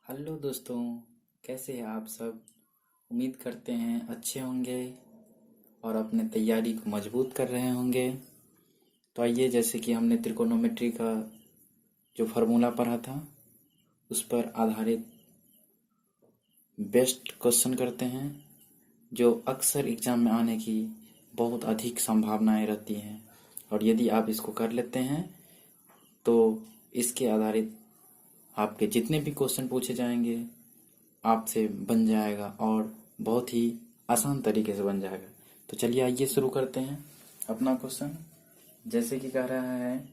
Hello दोस्तों, कैसे हैं आप सब। उम्मीद करते हैं अच्छे होंगे और अपने तैयारी को मजबूत कर रहे होंगे। तो आइए, जैसे कि हमने त्रिकोणोमेट्री का जो फार्मूला पढ़ा था उस पर आधारित बेस्ट क्वेश्चन करते हैं, जो अक्सर एग्जाम में आने की बहुत अधिक संभावनाएं रहती हैं। और यदि आप इसको कर लेते हैं तो इसके आधारित आपके जितने भी क्वेश्चन पूछे जाएंगे आपसे बन जाएगा और बहुत ही आसान तरीके से बन जाएगा। तो चलिए आइए शुरू करते हैं अपना क्वेश्चन। जैसे कि कह रहा है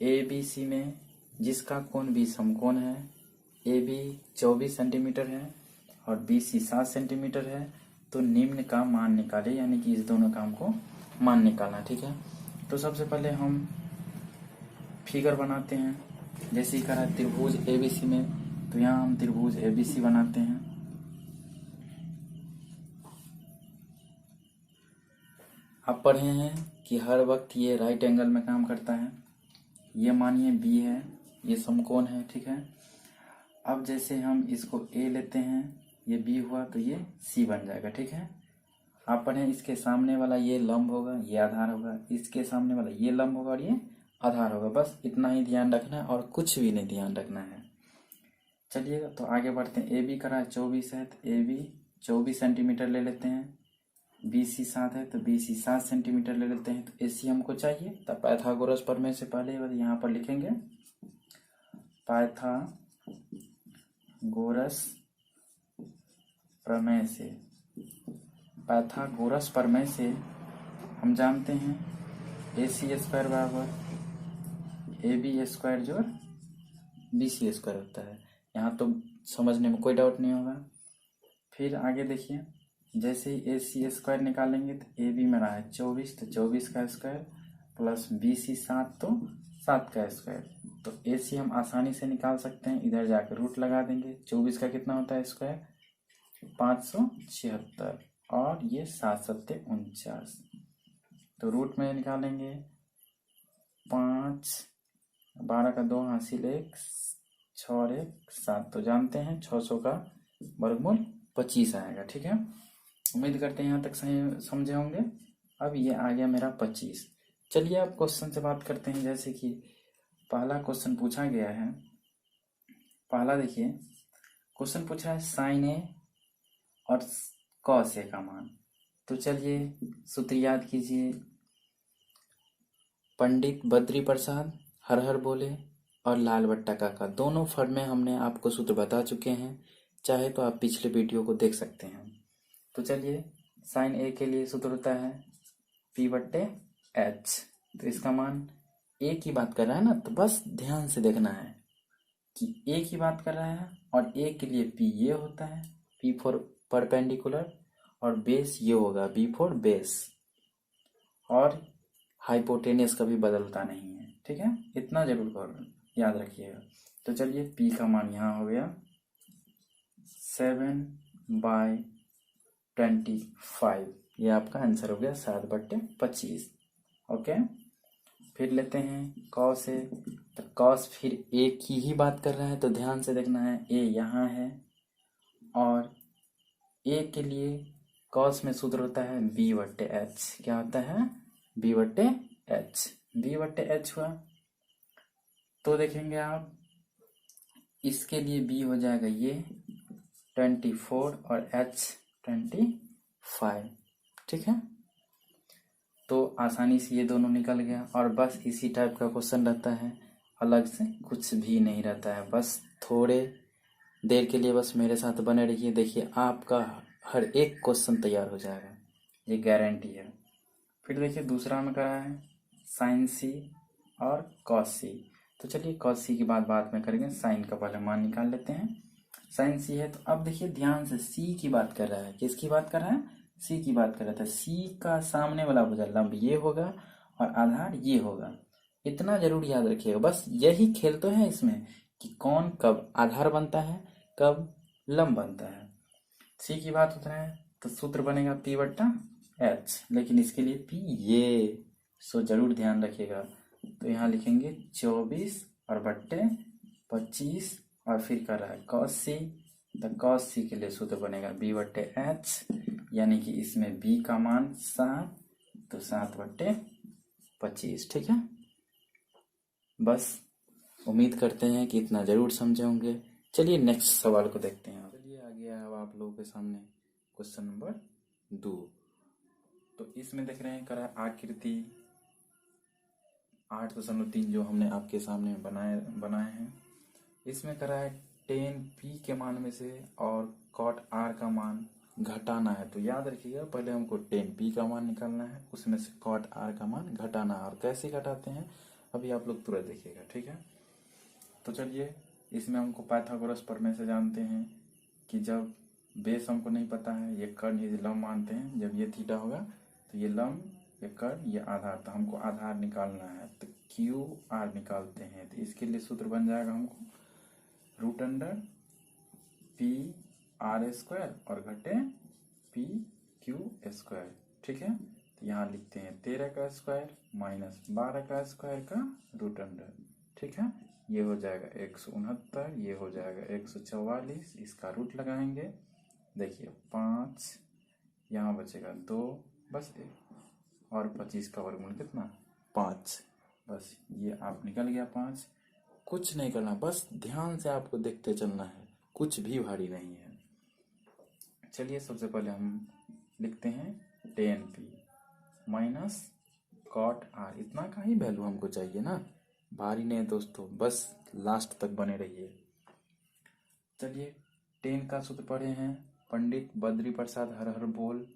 ए बी सी में जिसका कोण भी समकोण है, ए बी 24 सेंटीमीटर है और बी सी 7 सेंटीमीटर है, तो निम्न का मान निकाले, यानी कि इस दोनों काम को मान निकालना। ठीक है, तो सबसे पहले हम फिगर बनाते हैं। जैसे ही कहा त्रिभुज एबीसी में, तो यहाँ हम त्रिभुज एबीसी बनाते हैं। आप पढ़े हैं कि हर वक्त ये राइट एंगल में काम करता है। ये मानिए बी है, ये समकोण है। ठीक है, अब जैसे हम इसको ए लेते हैं, ये बी हुआ तो ये सी बन जाएगा। ठीक है, आप पढ़े इसके सामने वाला ये लंब होगा, ये आधार होगा, इसके सामने वाला ये लंब होगा और ये आधार होगा। बस इतना ही ध्यान रखना है और कुछ भी नहीं ध्यान रखना है। चलिए तो आगे बढ़ते हैं। ए बी करा 24 है तो ए बी 24 सेंटीमीटर ले लेते हैं। बी सी 7 है तो बी सी 7 सेंटीमीटर ले लेते हैं। तो ए सी हमको चाहिए, तब पाइथागोरस प्रमेय से पहले यहाँ पर लिखेंगे पाइथागोरस प्रमेय से। पाइथागोरस प्रमेय से हम जानते हैं ए सी स्क्वायर बराबर ए बी स्क्वायर जोड़ बी सी स्क्वायर होता है। यहाँ तो समझने में कोई डाउट नहीं होगा। फिर आगे देखिए, जैसे ही ए सी स्क्वायर निकालेंगे तो ए बी में रहा है 24, तो 24 का स्क्वायर प्लस बी सी 7 तो 7 का स्क्वायर। तो ए सी हम आसानी से निकाल सकते हैं, इधर जाकर रूट लगा देंगे। 24 का कितना होता है स्क्वायर 576 और ये 7 सत्ते 49। तो रूट में निकालेंगे 5, 12 का 2 हासिल 1, 6 और 1 7। तो जानते हैं 600 का वर्गमूल 25 आएगा। ठीक है, उम्मीद करते हैं यहाँ तक सही समझे होंगे। अब ये आ गया मेरा 25। चलिए अब क्वेश्चन से बात करते हैं। जैसे कि पहला क्वेश्चन पूछा गया है, पहला देखिए क्वेश्चन पूछा है साइन ए और कॉस ए का मान। तो चलिए सूत्र याद कीजिए, पंडित बद्री प्रसाद हर हर बोले और लाल बट्टा काका, दोनों फर्म में हमने आपको सूत्र बता चुके हैं। चाहे तो आप पिछले वीडियो को देख सकते हैं। तो चलिए साइन ए के लिए सूत्र होता है पी बट्टे एच। तो इसका मान ए की बात कर रहा है ना, तो बस ध्यान से देखना है कि ए की बात कर रहा है और ए के लिए पी ये होता है, पी फॉर परपेंडिकुलर, और बेस ये होगा बी फॉर बेस, और हाइपोटेनियस कभी बदलता नहीं है। ठीक है, इतना जरूर याद रखिएगा। तो चलिए पी का मान यहाँ हो गया 7/25। ये आपका आंसर हो गया 7/25। ओके, फिर लेते हैं कॉस ए। तो कॉस फिर ए की ही बात कर रहा है, तो ध्यान से देखना है। ए यहाँ है और ए के लिए कॉस में सूत्र होता है b/h। क्या होता है b/h। b/h हुआ तो देखेंगे आप, इसके लिए b हो जाएगा ये 24 और h 25। ठीक है, तो आसानी से ये दोनों निकल गया। और बस इसी टाइप का क्वेश्चन रहता है, अलग से कुछ भी नहीं रहता है। बस थोड़े देर के लिए बस मेरे साथ बने रहिए, देखिए आपका हर एक क्वेश्चन तैयार हो जाएगा, ये गारंटी है। फिर देखिए दूसरा में करा है साइन सी और कॉस सी। तो चलिए कॉस सी की बात बाद में करेंगे, साइन का पहले मान निकाल लेते हैं। साइन सी है तो अब देखिए ध्यान से, सी की बात कर रहा है। किसकी बात कर रहा है? सी की बात कर रहा था। सी का सामने वाला भुजा लंब ये होगा और आधार ये होगा। इतना जरूर याद रखिएगा। बस यही खेल तो है इसमें कि कौन कब आधार बनता है, कब लंब बनता है। सी की बात होता है तो सूत्र बनेगा p/h, लेकिन इसके लिए p ये, सो जरूर ध्यान रखिएगा। तो यहाँ लिखेंगे 24 और बट्टे 25 और फिर कर रहा है cos c, तो cos c के लिए सूत्र बनेगा b/h, यानी कि इसमें b का मान 7, तो 7/25। ठीक है, बस उम्मीद करते हैं कि इतना जरूर समझे होंगे। चलिए नेक्स्ट सवाल को देखते हैं। चलिए आ गया अब आप लोगों के सामने क्वेश्चन नंबर 2। तो इसमें देख रहे हैं करा आकृति 8.3 जो हमने आपके सामने बनाए हैं। इसमें करा है tan p के मान में से और cot r का मान घटाना है। तो याद रखिएगा पहले हमको tan p का मान निकालना है, उसमें से cot r का मान घटाना है। और कैसे घटाते हैं अभी आप लोग तुरंत देखिएगा। ठीक है, तो चलिए इसमें हमको पाइथागोरस प्रमेय से जानते हैं कि जब बेस हमको नहीं पता है, ये कर्ण ये लंब मानते हैं, जब ये थीटा होगा तो ये लंब, ये कर्ण, ये आधार, तो हमको आधार निकालना है, तो क्यू आर निकालते हैं। तो इसके लिए सूत्र बन जाएगा हमको √अंडर पी आर स्क्वायर और घटे पी क्यू स्क्वायर। ठीक है, तो यहाँ लिखते हैं 13 का स्क्वायर माइनस 12 का स्क्वायर का √अंडर। ठीक है, ये हो जाएगा 169, ये हो जाएगा 144, इसका रूट लगाएंगे। देखिए 5, यहाँ बचेगा 2, बस और 25 का वर्गमूल कितना 5, बस ये आप निकल गया 5। कुछ नहीं करना, बस ध्यान से आपको देखते चलना है, कुछ भी भारी नहीं है। चलिए सबसे पहले हम लिखते हैं tan p minus cot r, इतना का ही वैल्यू हमको चाहिए ना, भारी नहीं दोस्तों, बस लास्ट तक बने रहिए। चलिए tan का सूत्र पढ़े हैं पंडित बद्री प्रसाद हर हर बोल,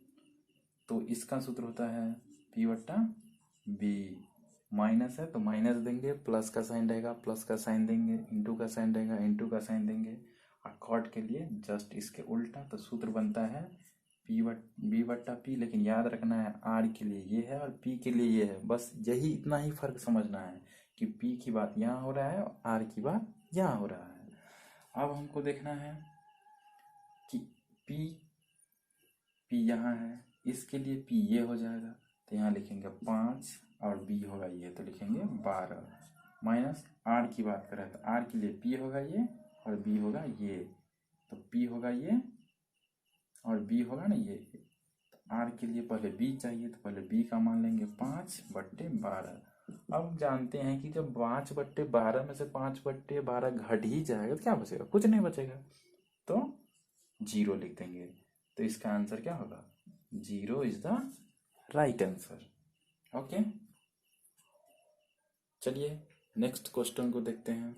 तो इसका सूत्र होता है p/b, माइनस है तो माइनस देंगे, प्लस का साइन रहेगा प्लस का साइन देंगे, इंटू का साइन रहेगा इंटू का साइन देंगे, और कॉट के लिए जस्ट इसके उल्टा। तो सूत्र बनता है b/p, लेकिन याद रखना है r के लिए ये है और p के लिए ये है, बस यही इतना ही फर्क समझना है कि p की बात यहाँ हो रहा है और r की बात यहाँ हो रहा है। अब हमको देखना है कि p यहाँ है, इसके लिए p ये हो जाएगा, तो यहाँ लिखेंगे 5 और b होगा ये, तो लिखेंगे 12, माइनस r की बात करें तो r के लिए p होगा ये और b होगा ये, तो p होगा ये और b होगा ना ये। तो r के लिए पहले b चाहिए, तो पहले b का मान लेंगे 5/12। अब जानते हैं कि जब 5/12 में से 5/12 घट ही जाएगा तो क्या बचेगा, कुछ नहीं बचेगा, तो 0 लिख देंगे। तो इसका आंसर क्या होगा, 0 is the right answer. Okay, चलिए नेक्स्ट क्वेश्चन को देखते हैं।